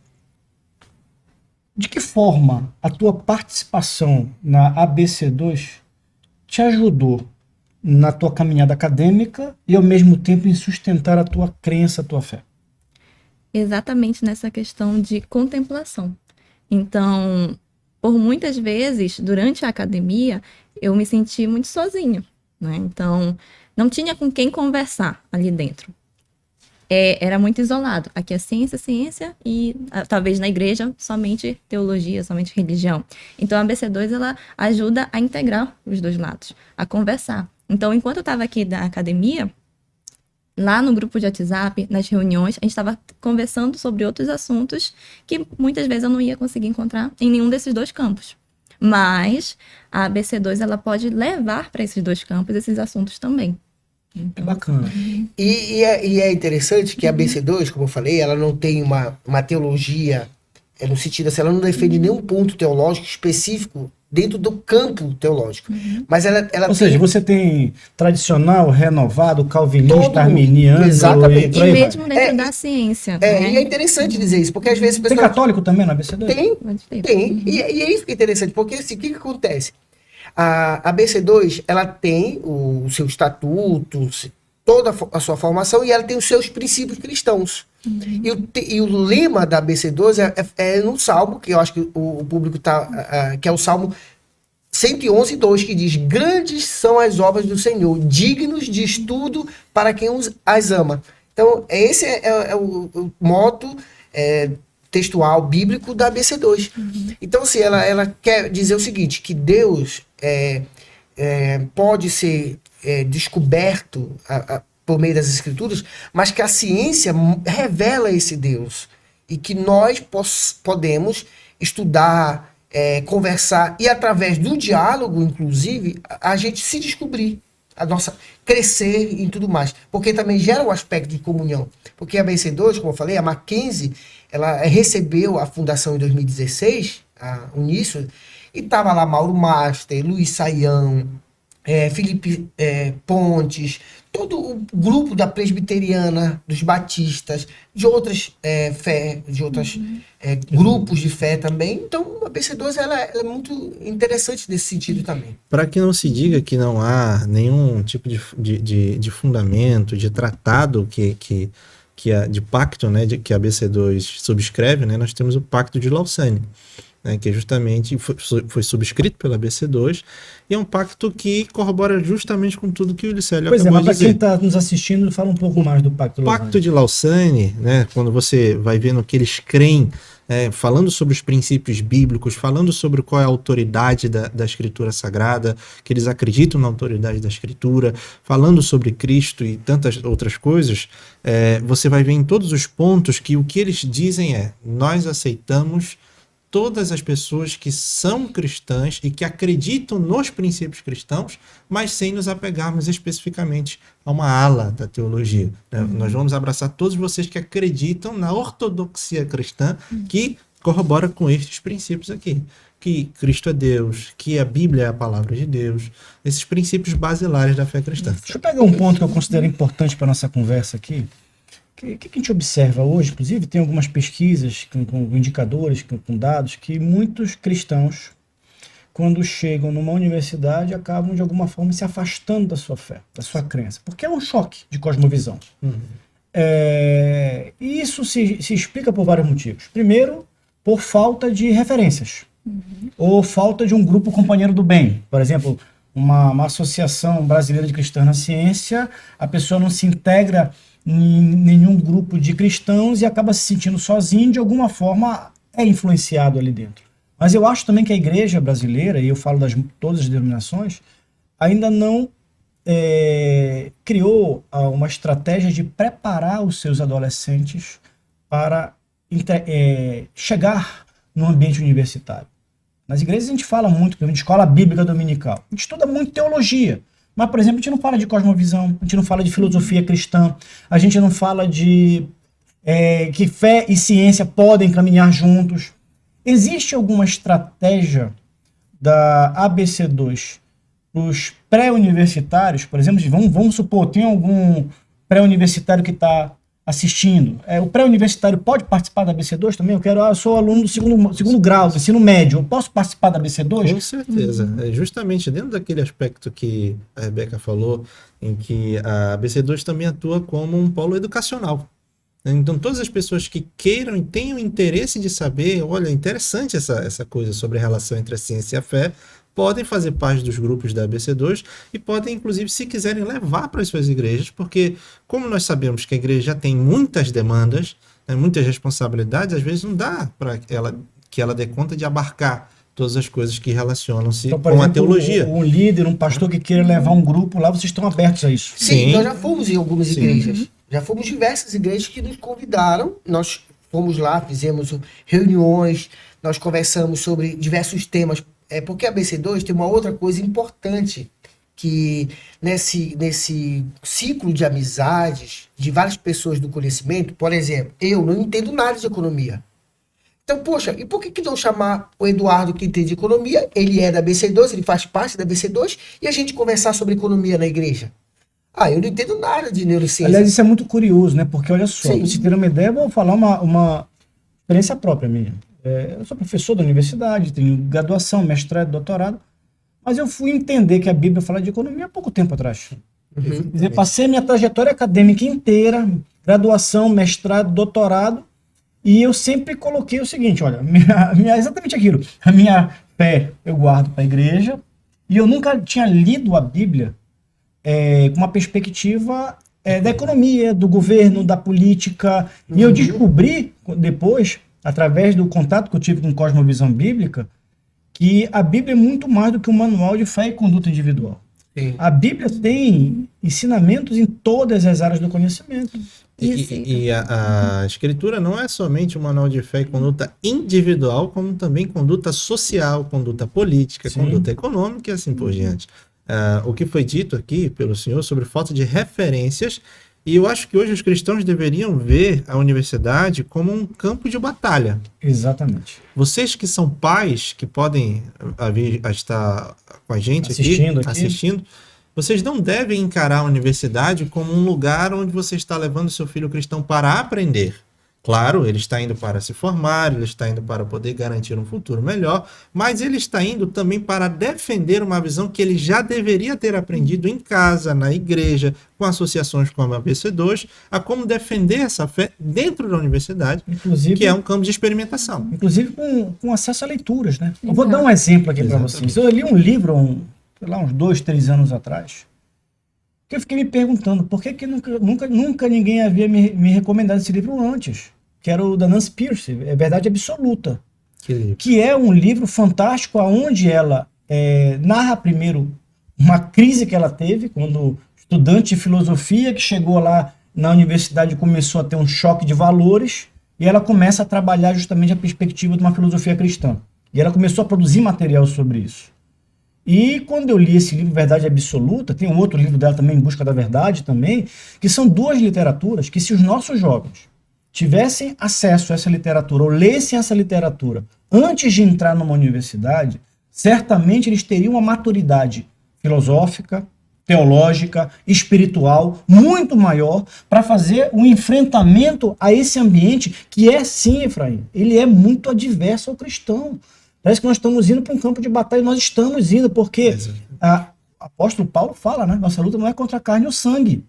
de que forma a tua participação na ABC2 te ajudou na tua caminhada acadêmica e ao mesmo tempo em sustentar a tua crença, a tua fé?
Exatamente nessa questão de contemplação. Então, por muitas vezes, durante a academia, eu me senti muito sozinha, né? Então, não tinha com quem conversar ali dentro. Era muito isolado. Aqui é ciência e talvez na igreja somente teologia, somente religião. Então a ABC2 ela ajuda a integrar os dois lados, a conversar. Então enquanto eu estava aqui na academia, lá no grupo de WhatsApp, nas reuniões, a gente estava conversando sobre outros assuntos que muitas vezes eu não ia conseguir encontrar em nenhum desses dois campos. Mas a ABC2 ela pode levar para esses dois campos esses assuntos também.
É bacana.
E é interessante que a ABC2, como eu falei, ela não tem uma teologia, no sentido assim, ela não defende nenhum ponto teológico específico dentro do campo teológico. Mas ela
Ou seja, você tem tradicional, renovado, calvinista, arminiano.
Exatamente.
E mesmo dentro da ciência. Né?
E é interessante dizer isso, porque às vezes...
Tem católico também na ABC2?
Tem. E é isso que é interessante, porque assim, o que acontece? A ABC2, ela tem o seu estatuto, toda a sua formação, e ela tem os seus princípios cristãos. E o lema da ABC2 é no Salmo, que eu acho que o público está... que é o Salmo 111:2, que diz: grandes são as obras do Senhor, dignos de estudo para quem as ama. Então, esse é o moto textual bíblico da ABC2. Então, assim, ela quer dizer o seguinte, que Deus pode ser descoberto por meio das Escrituras, mas que a ciência revela esse Deus e que nós podemos estudar, conversar e através do diálogo, inclusive, a gente se descobrir, a nossa crescer e tudo mais, porque também gera um aspecto de comunhão, porque a BC2, como eu falei, a Mackenzie, ela recebeu a fundação em 2016, o início, e tava lá Mauro Master, Luiz Saião, Felipe Pontes, todo o grupo da presbiteriana, dos batistas, de outras grupos de fé também. Então, a BC2 ela é muito interessante nesse sentido também.
Para que não se diga que não há nenhum tipo de fundamento, de tratado de pacto, né, que a BC2 subscreve, né, nós temos o Pacto de Lausanne, né, que justamente foi subscrito pela BC2, e é um pacto que corrobora justamente com tudo que o Licélio
Pois
acabou
mas
de
para
dizer.
quem está nos assistindo, fala um pouco mais do Pacto de Lausanne.
Pacto de Lausanne, né, quando você vai vendo que eles creem, falando sobre os princípios bíblicos, falando sobre qual é a autoridade da Escritura Sagrada, que eles acreditam na autoridade da Escritura, falando sobre Cristo e tantas outras coisas, você vai ver em todos os pontos que o que eles dizem nós aceitamos todas as pessoas que são cristãs e que acreditam nos princípios cristãos, mas sem nos apegarmos especificamente a uma ala da teologia. Né? Nós vamos abraçar todos vocês que acreditam na ortodoxia cristã, que corrobora com estes princípios aqui. Que Cristo é Deus, que a Bíblia é a palavra de Deus, esses princípios basilares da fé cristã.
Deixa eu pegar um ponto que eu considero importante para a nossa conversa aqui. O que a gente observa hoje, inclusive tem algumas pesquisas com indicadores, com dados, que muitos cristãos, quando chegam numa universidade, acabam de alguma forma se afastando da sua fé, da sua crença, porque é um choque de cosmovisão. E isso se explica por vários motivos. Primeiro, por falta de referências, ou falta de um grupo companheiro do bem. Por exemplo, uma associação brasileira de cristãos na ciência, a pessoa não se integra em nenhum grupo de cristãos e acaba se sentindo sozinho, de alguma forma é influenciado ali dentro. Mas eu acho também que a igreja brasileira, e eu falo todas as denominações, ainda não criou uma estratégia de preparar os seus adolescentes para chegar no ambiente universitário. Nas igrejas a gente fala muito, por exemplo, de escola bíblica dominical. A gente estuda muito teologia. Mas, por exemplo, a gente não fala de cosmovisão, a gente não fala de filosofia cristã, a gente não fala de que fé e ciência podem caminhar juntos. Existe alguma estratégia da ABC2 para os pré-universitários? Por exemplo, vamos supor, tem algum pré-universitário que está assistindo. O pré-universitário pode participar da ABC2 também? Eu sou aluno do segundo grau, do ensino médio. Eu posso participar da ABC2?
Com certeza. Justamente dentro daquele aspecto que a Rebeca falou, em que a ABC2 também atua como um polo educacional. Então, todas as pessoas que queiram e tenham interesse de saber, olha, interessante essa coisa sobre a relação entre a ciência e a fé, podem fazer parte dos grupos da ABC2 e podem, inclusive, se quiserem, levar para as suas igrejas, porque, como nós sabemos que a igreja já tem muitas demandas, né, muitas responsabilidades, às vezes não dá para que ela dê conta de abarcar todas as coisas que relacionam-se
então,
com
exemplo,
a teologia.
Um líder, um pastor que queira levar um grupo lá, vocês estão abertos a isso?
Sim, nós já fomos em algumas igrejas. Já fomos diversas igrejas que nos convidaram, nós fomos lá, fizemos reuniões, nós conversamos sobre diversos temas. Porque a ABC2 tem uma outra coisa importante, que nesse ciclo de amizades de várias pessoas do conhecimento, por exemplo, eu não entendo nada de economia. Então, poxa, e por que não chamar o Eduardo, que entende de economia? Ele é da ABC2, ele faz parte da ABC2, e a gente conversar sobre economia na igreja? Eu não entendo nada de neurociência.
Aliás, isso é muito curioso, né? Porque, olha só,
Sim.
para você ter uma ideia, eu vou falar uma experiência própria minha. Eu sou professor da universidade, tenho graduação, mestrado, doutorado, mas eu fui entender que a Bíblia fala de economia há pouco tempo atrás. Quer dizer, passei minha trajetória acadêmica inteira, graduação, mestrado, doutorado, e eu sempre coloquei o seguinte, olha, exatamente aquilo, a minha fé eu guardo para a igreja, e eu nunca tinha lido a Bíblia com uma perspectiva da economia, do governo, da política, e eu descobri depois, através do contato que eu tive com Cosmovisão Bíblica, que a Bíblia é muito mais do que um manual de fé e conduta individual.
Sim.
A Bíblia tem ensinamentos em todas as áreas do conhecimento.
E a Escritura não é somente um manual de fé e conduta individual, como também conduta social, conduta política,
Sim.
conduta econômica e assim por diante. O que foi dito aqui pelo senhor sobre falta de referências E eu acho que hoje os cristãos deveriam ver a universidade como um campo de batalha.
Exatamente.
Vocês que são pais, que podem estar com a gente assistindo, vocês não devem encarar a universidade como um lugar onde você está levando seu filho cristão para aprender. Claro, ele está indo para se formar, ele está indo para poder garantir um futuro melhor, mas ele está indo também para defender uma visão que ele já deveria ter aprendido em casa, na igreja, com associações como a ABC2, a como defender essa fé dentro da universidade,
Inclusive,
que é um campo de experimentação.
Inclusive com acesso a leituras, né? Eu vou dar um exemplo aqui para vocês. Eu li um livro, uns 2, 3 anos atrás, que eu fiquei me perguntando por que nunca ninguém havia me recomendado esse livro antes, que era o da Nancy Pierce, É Verdade Absoluta, que é um livro fantástico onde ela narra primeiro uma crise que ela teve quando estudante de filosofia que chegou lá na universidade e começou a ter um choque de valores, e ela começa a trabalhar justamente a perspectiva de uma filosofia cristã. E ela começou a produzir material sobre isso. E quando eu li esse livro, Verdade Absoluta, tem um outro livro dela também, Em Busca da Verdade também, que são duas literaturas que, se os nossos jovens tivessem acesso a essa literatura, ou lessem essa literatura antes de entrar numa universidade, certamente eles teriam uma maturidade filosófica, teológica, espiritual, muito maior para fazer um enfrentamento a esse ambiente que é, sim, Efraim, ele é muito adverso ao cristão. Parece que nós estamos indo para um campo de batalha, e nós estamos indo, porque o apóstolo Paulo fala, né? Nossa luta não é contra a carne ou sangue.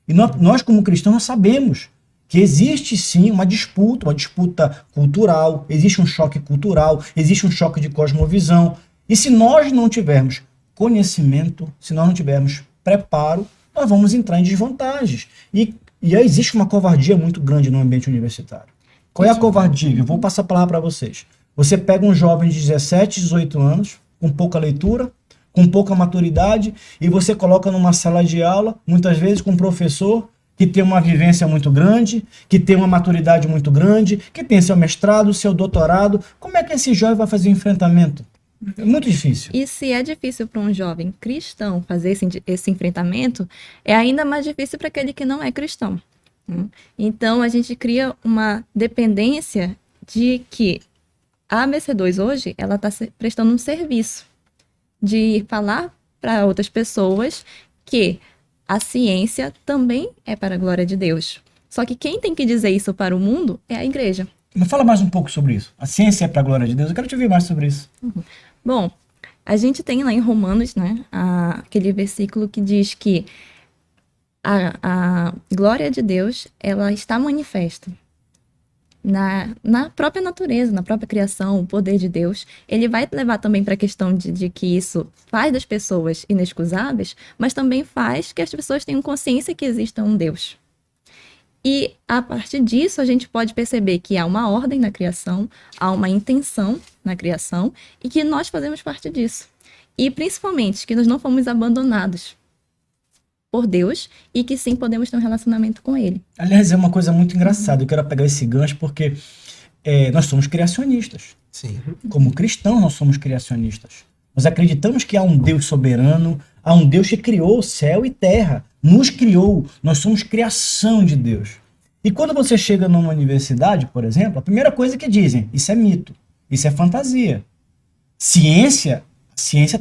E nós como cristãos, nós sabemos que existe sim uma disputa cultural, existe um choque cultural, existe um choque de cosmovisão. E se nós não tivermos conhecimento, se nós não tivermos preparo, nós vamos entrar em desvantagens. E aí existe uma covardia muito grande no ambiente universitário. Qual é a covardia? Eu vou passar a palavra para vocês. Você pega um jovem de 17, 18 anos, com pouca leitura, com pouca maturidade, e você coloca numa sala de aula, muitas vezes com um professor que tem uma vivência muito grande, que tem uma maturidade muito grande, que tem seu mestrado, seu doutorado. Como é que esse jovem vai fazer o enfrentamento? É muito difícil.
E se é difícil para um jovem cristão fazer esse enfrentamento, é ainda mais difícil para aquele que não é cristão. Então, a gente cria uma dependência de que a ABC2 hoje, ela está prestando um serviço de falar para outras pessoas que a ciência também é para a glória de Deus. Só que quem tem que dizer isso para o mundo é a igreja.
Mas fala mais um pouco sobre isso. A ciência é para a glória de Deus. Eu quero te ouvir mais sobre isso.
Bom, a gente tem lá em Romanos, né, aquele versículo que diz que a glória de Deus, ela está manifesta na própria natureza, na própria criação, o poder de Deus. Ele vai levar também para a questão de que isso faz das pessoas inexcusáveis, mas também faz que as pessoas tenham consciência que exista um Deus. E a partir disso a gente pode perceber que há uma ordem na criação, há uma intenção na criação e que nós fazemos parte disso. E principalmente que nós não fomos abandonados por Deus e que sim podemos ter um relacionamento com Ele.
Aliás, é uma coisa muito engraçada. Eu quero pegar esse gancho porque nós somos criacionistas.
Sim.
Como cristãos, nós somos criacionistas. Nós acreditamos que há um Deus soberano, há um Deus que criou céu e terra, nos criou, nós somos criação de Deus. E quando você chega numa universidade, por exemplo, a primeira coisa que dizem, isso é mito, isso é fantasia. Ciência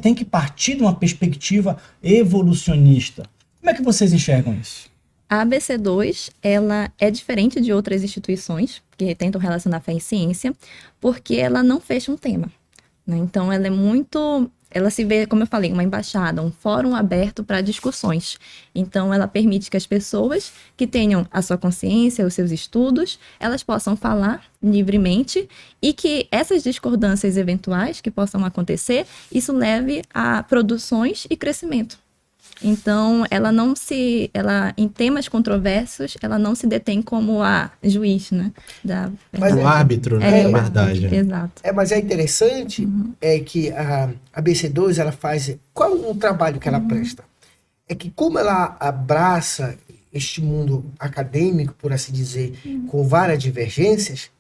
tem que partir de uma perspectiva evolucionista. Como é que vocês enxergam isso?
A ABC2, ela é diferente de outras instituições que tentam relacionar fé e ciência, porque ela não fecha um tema, né? Então, ela se vê, como eu falei, uma embaixada, um fórum aberto para discussões. Então, ela permite que as pessoas que tenham a sua consciência, os seus estudos, elas possam falar livremente e que essas discordâncias eventuais que possam acontecer, isso leve a produções e crescimento. Então, ela em temas controversos, ela não se detém como a juiz, né?
O árbitro, né? Da verdade.
Exato.
Mas é interessante é que a ABC2, ela faz... Qual o trabalho que ela presta? É que como ela abraça este mundo acadêmico, por assim dizer, com várias divergências,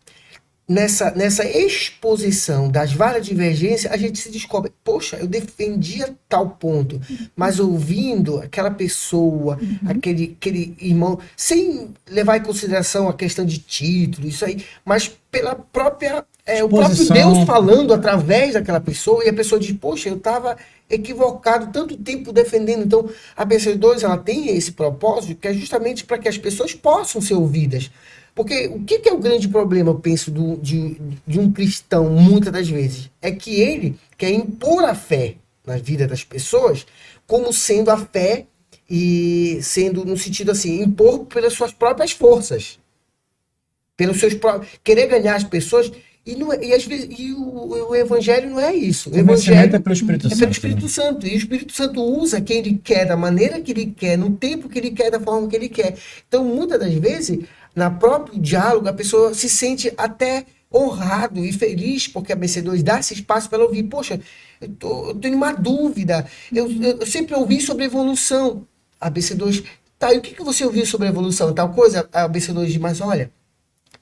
nessa exposição das várias divergências, a gente se descobre, poxa, eu defendia tal ponto, mas ouvindo aquela pessoa, aquele irmão, sem levar em consideração a questão de título, isso aí, mas pela própria, o próprio
Exposição.
Deus falando através daquela pessoa, e a pessoa diz, poxa, eu estava equivocado tanto tempo defendendo. Então, a BC2, ela tem esse propósito, que é justamente para que as pessoas possam ser ouvidas. Porque o que é o grande problema, eu penso, de um cristão, muitas das vezes? É que ele quer impor a fé na vida das pessoas como sendo a fé e sendo, no sentido assim, impor pelas suas próprias forças. Pelos seus próprios... Querer ganhar as pessoas... E às vezes o evangelho não é isso. O evangelho
é pelo Espírito
é
Santo.
pelo Espírito Santo. E o Espírito Santo usa quem ele quer, da maneira que ele quer, no tempo que ele quer, da forma que ele quer. Então, muitas das vezes, na próprio diálogo, a pessoa se sente até honrado e feliz, porque a BC2 dá esse espaço para ela ouvir. Poxa, eu tenho uma dúvida. Eu sempre ouvi sobre evolução. A BC2, tá, e o que você ouviu sobre evolução? Tal coisa? A BC2 diz, mas olha,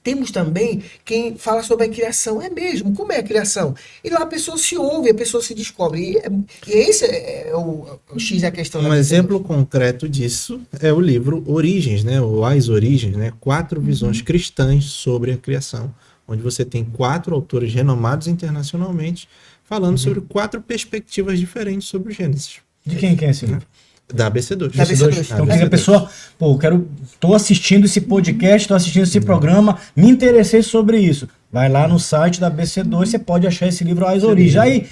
temos também quem fala sobre a criação. É mesmo, como é a criação? E lá a pessoa se ouve, a pessoa se descobre. E esse é o X da questão.
Um exemplo concreto disso é o livro Origens, né? Ou As Origens, né? 4 visões cristãs sobre a criação, onde você tem 4 autores renomados internacionalmente falando sobre 4 perspectivas diferentes sobre o Gênesis.
De quem é esse livro?
Da ABC2.
Da ABC2.
Então, que a pessoa, tô assistindo esse podcast, tô assistindo esse programa, me interessei sobre isso. Vai lá no site da ABC2, você pode achar esse livro As Origens. Aí,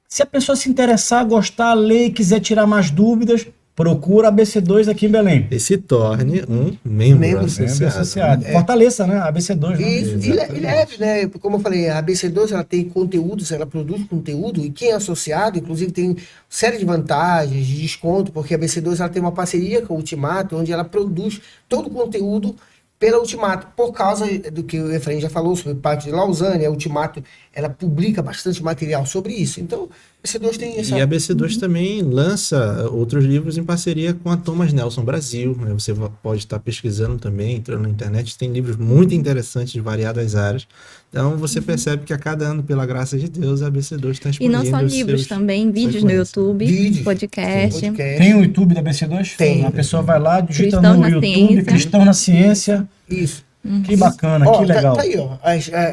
se a pessoa se interessar, gostar, ler e quiser tirar mais dúvidas, procura a ABC2 aqui em Belém.
E se torne um membro associado.
Fortaleça, né? A ABC2. Né?
Isso, e leve, né? Como eu falei, a ABC2 ela tem conteúdos, ela produz conteúdo, e quem é associado, inclusive, tem série de vantagens, de desconto, porque a ABC2 ela tem uma parceria com a Ultimato, onde ela produz todo o conteúdo pela Ultimato, por causa do que o Efraim já falou sobre o Pacto de Lausanne. A Ultimato ela publica bastante material sobre isso. Então, a ABC2 tem essa...
E a ABC2 também lança outros livros em parceria com a Thomas Nelson Brasil, né? Você pode estar pesquisando também, entrando na internet, tem livros muito interessantes de variadas áreas. Então você percebe que a cada ano, pela graça de Deus, a ABC2 está
E não
expandindo
só livros, também vídeos no YouTube,
Vídeos,
podcast.
Tem o YouTube da ABC2?
Tem.
A pessoa vai lá, digita
Cristão
no
na
YouTube,
Ciência.
Cristão na Ciência.
Isso.
Que bacana,
Ó,
que legal.
Tá aí, ó.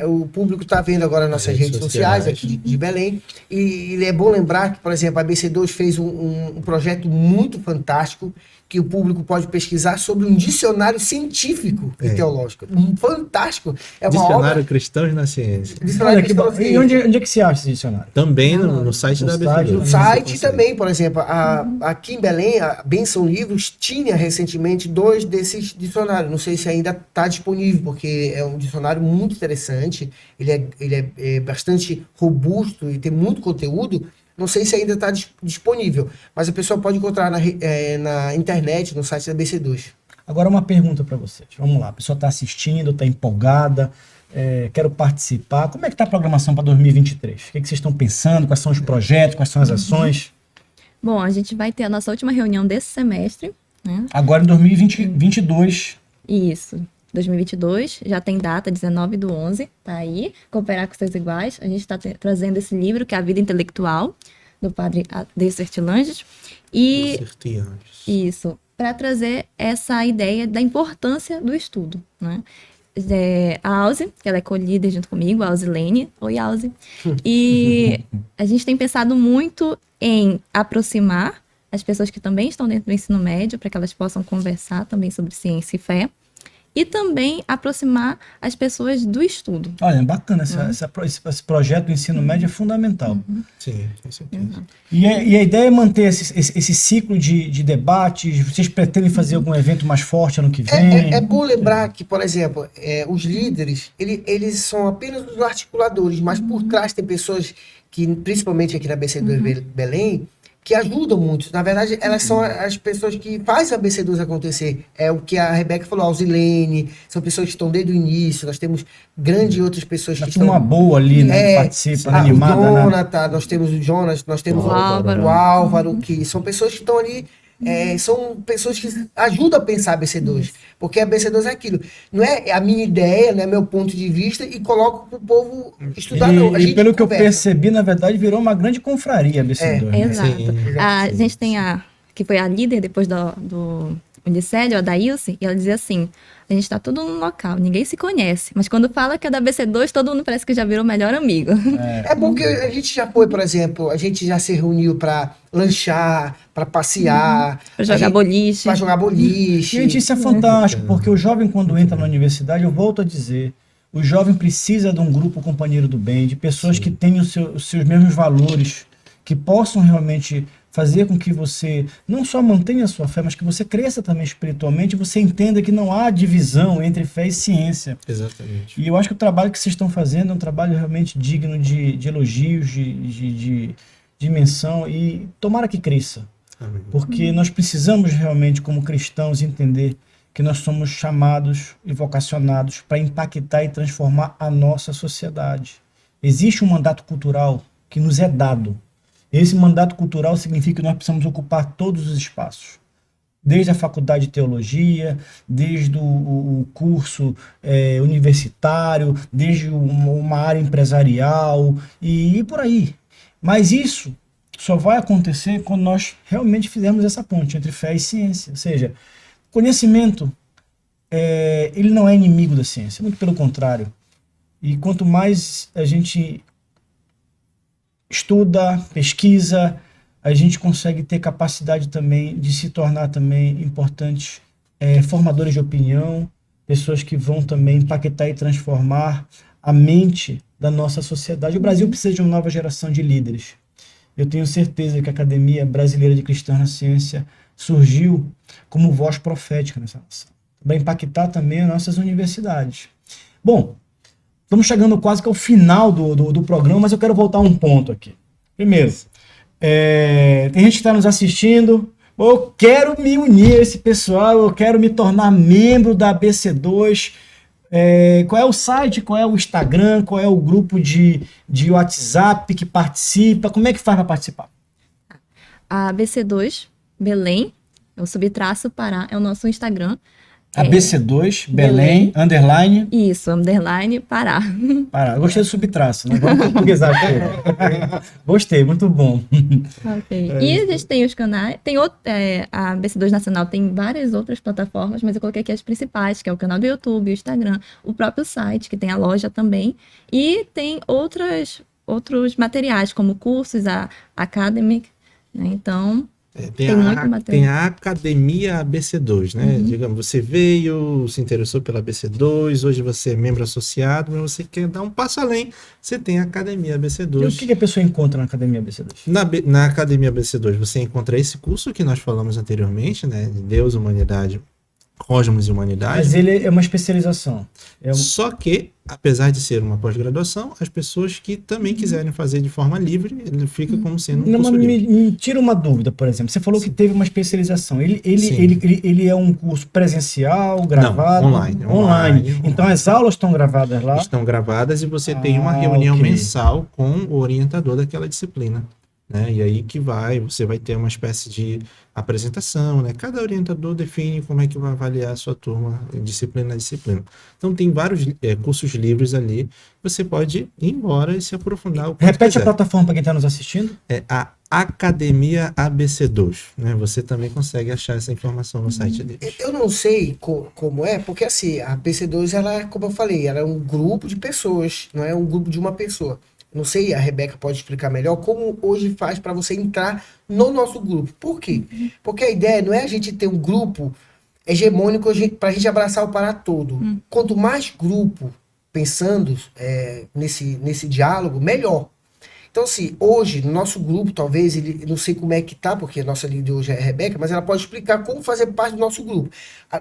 O público está vendo agora nossas redes sociais aqui de Belém. E é bom lembrar que, por exemplo, a ABC2 fez um projeto muito fantástico que o público pode pesquisar sobre um dicionário científico e teológico. Fantástico. É uma
Dicionário
obra...
Cristãos na Ciência.
Dicionário
Olha, que
cristão
bom.
na
E
ciência.
onde é que se acha esse dicionário?
Também no site da ABC2.
No site também, por exemplo, aqui em Belém, a Benção Livros tinha recentemente 2 desses dicionários. Não sei se ainda está disponível, porque é um dicionário muito interessante, ele é bastante robusto e tem muito conteúdo. Não sei se ainda está disponível, mas a pessoa pode encontrar na internet, no site da BC2.
Agora uma pergunta para vocês. Vamos lá, a pessoa está assistindo, está empolgada, quero participar. Como é que está a programação para 2023? O que vocês estão pensando? Quais são os projetos? Quais são as ações?
Bom, a gente vai ter a nossa última reunião desse semestre, né?
Agora em 2022.
Isso. 2022, já tem data, 19/11, tá aí, Cooperar com Seus Iguais. A gente está trazendo esse livro, que é A Vida Intelectual, do padre Adécio Langes. E isso, para trazer essa ideia da importância do estudo, né? A Alze, que ela é co-líder junto comigo, a Alzilene. Oi, Alze. E a gente tem pensado muito em aproximar as pessoas que também estão dentro do ensino médio, para que elas possam conversar também sobre ciência e fé. E também aproximar as pessoas do estudo.
Olha, bacana, esse projeto do ensino médio é fundamental.
Sim, com certeza.
E a ideia é manter esse ciclo de debates. Vocês pretendem fazer algum evento mais forte ano que vem?
É bom lembrar que, por exemplo, os líderes, eles são apenas os articuladores, mas por trás tem pessoas que, principalmente aqui na BC2 Belém, que ajudam muito. Na verdade, elas são as pessoas que fazem a BC2 acontecer. É o que a Rebeca falou, a Alzilene, são pessoas que estão desde o início. Nós temos grandes outras pessoas que estão...
uma boa ali, né? Que participa, animada.
O Jonathan, nós temos o Jonas, nós temos o Álvaro, que são pessoas que estão ali são pessoas que ajudam a pensar a BC2. Porque a BC2 é aquilo. Não é a minha ideia, não é meu ponto de vista e coloco para o povo estudar, não. A
E
gente
pelo que eu
conversa.
percebi, na verdade, virou uma grande confraria a BC2. né?
Exato.
Sim.
A gente tem que foi a líder depois do Unicélio, a Daílce, e ela dizia assim: a gente tá tudo num local, ninguém se conhece, mas quando fala que é da BC2, todo mundo parece que já virou melhor amigo.
É bom que a gente já foi, por exemplo, a gente já se reuniu para lanchar, para passear,
Pra jogar boliche.
para jogar boliche.
Gente, isso é fantástico, porque o jovem, quando entra na universidade, eu volto a dizer, o jovem precisa de um grupo companheiro do bem, de pessoas que tenham os seus mesmos valores, que possam realmente fazer com que você não só mantenha a sua fé, mas que você cresça também espiritualmente, e você entenda que não há divisão entre fé e ciência.
Exatamente.
E eu acho que o trabalho que vocês estão fazendo é um trabalho realmente digno de elogios, de menção, e tomara que cresça.
Amém.
Porque nós precisamos realmente, como cristãos, entender que nós somos chamados e vocacionados para impactar e transformar a nossa sociedade. Existe um mandato cultural que nos é dado. Esse mandato cultural significa que nós precisamos ocupar todos os espaços. Desde a faculdade de teologia, desde o curso universitário, desde uma área empresarial e por aí. Mas isso só vai acontecer quando nós realmente fizermos essa ponte entre fé e ciência. Ou seja, conhecimento, ele não é inimigo da ciência, muito pelo contrário. E quanto mais a gente estuda, pesquisa, a gente consegue ter capacidade também de se tornar também importantes formadores de opinião, pessoas que vão também impactar e transformar a mente da nossa sociedade. O Brasil precisa de uma nova geração de líderes. Eu tenho certeza que a Academia Brasileira de Cristãos na Ciência surgiu como voz profética nessa nação, para impactar também as nossas universidades. Bom, estamos chegando quase que ao final do programa, mas eu quero voltar a um ponto aqui. Primeiro, tem gente que está nos assistindo, eu quero me unir a esse pessoal, eu quero me tornar membro da BC2. Qual é o site, qual é o Instagram, qual é o grupo de WhatsApp que participa? Como é que faz para participar?
A BC2 Belém, o subtraço Pará, é o nosso Instagram.
A BC2 Belém, underline.
Isso, underline Pará.
Pará. Eu gostei do subtraço, né? Vamos portuguesar aqui. Gostei, muito bom.
Ok. E a gente tem os canais, tem a BC2 Nacional tem várias outras plataformas, mas eu coloquei aqui as principais, que é o canal do YouTube, o Instagram, o próprio site, que tem a loja também, e tem outros materiais, como cursos, a Academic, né? Então, tem muito material.
Tem a Academia ABC2, né? Digamos, você veio, se interessou pela ABC2, hoje você é membro associado, mas você quer dar um passo além, você tem a Academia ABC2.
E o que a pessoa encontra na Academia ABC2?
Na Academia ABC2 você encontra esse curso que nós falamos anteriormente, né? De Deus, Humanidade, Cosmos e Humanidade.
Mas ele é uma especialização.
Só que, apesar de ser uma pós-graduação, as pessoas que também quiserem fazer de forma livre, ele fica como sendo um curso livre.
Me tira uma dúvida, por exemplo. Você falou que teve uma especialização. Ele é um curso presencial, gravado?
Não,
online. Então as aulas estão gravadas lá?
Estão gravadas e você tem uma reunião
ok.
mensal com o orientador daquela disciplina. Né? E aí que você vai ter uma espécie de apresentação, né? Cada orientador define como é que vai avaliar a sua turma, disciplina a disciplina. Então tem vários cursos livres ali, você pode ir embora e se aprofundar o quanto
Repete
quiser.
a plataforma para quem está nos assistindo.
É a Academia ABC2, né? Você também consegue achar essa informação no site deles.
Eu não sei como é, porque assim, a BC2, ela, como eu falei, ela é um grupo de pessoas, não é um grupo de uma pessoa. Não sei, a Rebeca pode explicar melhor como hoje faz para você entrar no nosso grupo. Por quê? Porque a ideia não é a gente ter um grupo hegemônico para a gente abraçar o Pará todo. Quanto mais grupo pensando nesse diálogo, melhor. Então, assim, hoje, no nosso grupo, talvez, não sei como é que tá, porque a nossa líder hoje é a Rebeca, mas ela pode explicar como fazer parte do nosso grupo.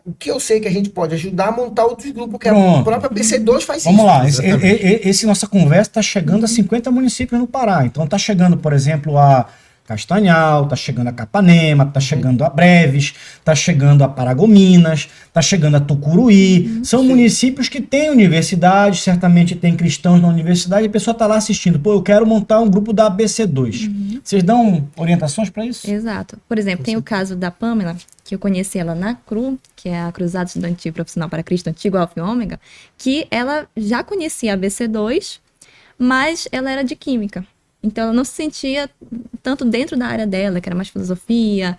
O que eu sei que a gente pode ajudar a montar outros grupos, porque a própria BC2 faz isso.
Vamos lá, esse nossa conversa está chegando a 50 municípios no Pará. Então está chegando, por exemplo, a Castanhal, tá chegando a Capanema, tá chegando a Breves, tá chegando a Paragominas, tá chegando a Tucuruí. São municípios que têm universidade, certamente tem cristãos na universidade, e a pessoa tá lá assistindo. Pô, eu quero montar um grupo da ABC2. Vocês dão orientações para isso?
Exato. Por exemplo, tem o caso da Pamela, que eu conheci ela na CRU, que é a Cruzada Estudantil Profissional para Cristo, antigo Alfa e Ômega, que ela já conhecia a ABC2, mas ela era de Química. Então, ela não se sentia tanto dentro da área dela, que era mais filosofia,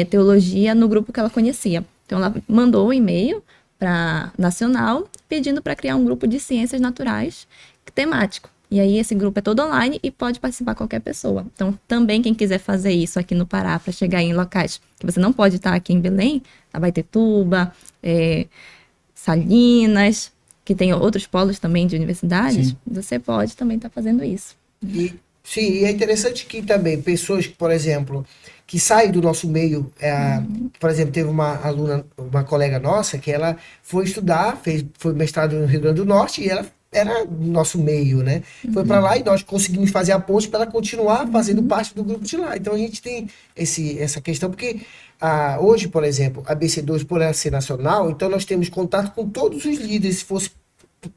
teologia, no grupo que ela conhecia. Então, ela mandou um e-mail para Nacional, pedindo para criar um grupo de ciências naturais temático. E aí, esse grupo é todo online e pode participar qualquer pessoa. Então, também quem quiser fazer isso aqui no Pará, para chegar em locais que você não pode estar aqui em Belém, Abaetetuba, Salinas, que tem outros polos também de universidades,
Sim.
você pode também estar fazendo isso.
Sim, e é interessante que também pessoas que, por exemplo, que saem do nosso meio, por exemplo, teve uma aluna, uma colega nossa, que ela foi estudar, foi mestrado no Rio Grande do Norte, e ela era do nosso meio, né? Foi para lá e nós conseguimos fazer a ponte para ela continuar fazendo parte do grupo de lá. Então a gente tem essa questão, porque hoje, por exemplo, a BC2, por ela ser nacional, então nós temos contato com todos os líderes, se fosse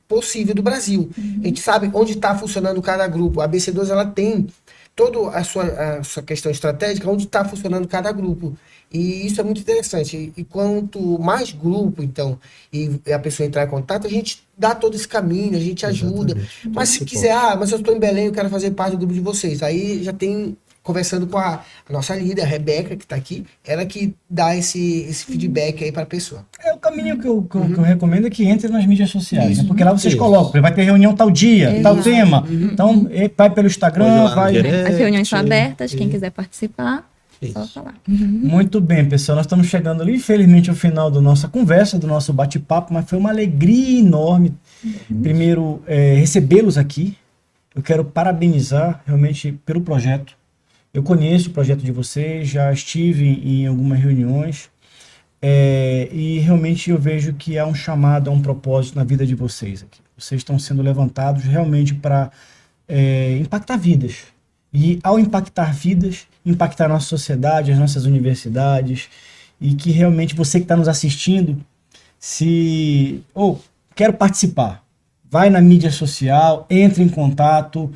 possível, do Brasil. A gente sabe onde está funcionando cada grupo. A BC2 ela tem toda a sua questão estratégica, onde está funcionando cada grupo. E isso é muito interessante. E quanto mais grupo, então, e a pessoa entrar em contato, a gente dá todo esse caminho, a gente ajuda.
Exatamente.
Mas se quiser, mas eu estou em Belém, eu quero fazer parte do grupo de vocês. Aí já tem, conversando com a nossa líder, a Rebeca, que está aqui, ela que dá esse feedback aí para a pessoa.
O caminho que eu recomendo é que entre nas mídias sociais, né? Porque lá vocês
Isso.
colocam, vai ter reunião tal dia, tal
Exato.
tema. Então, vai pelo Instagram,
Pode ir lá no
vai...
direct.
As reuniões são abertas, quem
Isso.
quiser participar, só
Isso.
falar.
Muito bem, pessoal. Nós estamos chegando ali, infelizmente, ao final da nossa conversa, do nosso bate-papo, mas foi uma alegria enorme, primeiro, recebê-los aqui. Eu quero parabenizar realmente pelo projeto. Eu conheço o projeto de vocês, já estive em algumas reuniões, e realmente eu vejo que há um chamado, há um propósito na vida de vocês aqui. Vocês estão sendo levantados realmente para impactar vidas. E ao impactar vidas, impactar a nossa sociedade, as nossas universidades, e que realmente você que está nos assistindo, quero participar, vai na mídia social, entre em contato,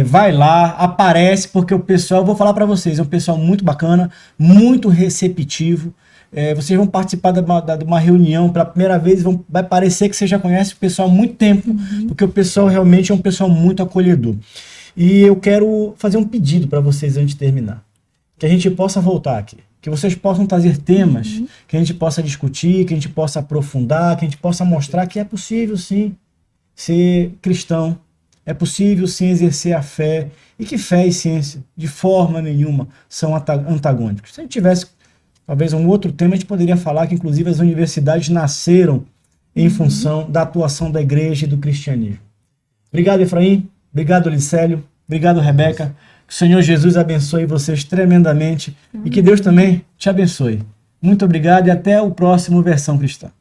vai lá, aparece, porque o pessoal, eu vou falar para vocês, é um pessoal muito bacana, muito receptivo. Vocês vão participar de uma reunião pela primeira vez, vai parecer que você já conhece o pessoal há muito tempo, porque o pessoal realmente é um pessoal muito acolhedor. E eu quero fazer um pedido para vocês antes de terminar, que a gente possa voltar aqui, que vocês possam trazer temas, que a gente possa discutir, que a gente possa aprofundar, que a gente possa mostrar que é possível sim ser cristão, é possível sim exercer a fé, e que fé e ciência de forma nenhuma são antagônicos. Se a gente tivesse talvez um outro tema, a gente poderia falar que inclusive as universidades nasceram em função da atuação da igreja e do cristianismo. Obrigado, Efraim. Obrigado, Licélio. Obrigado, Rebeca. Que o Senhor Jesus abençoe vocês tremendamente e que Deus também te abençoe. Muito obrigado e até o próximo Versão Cristã.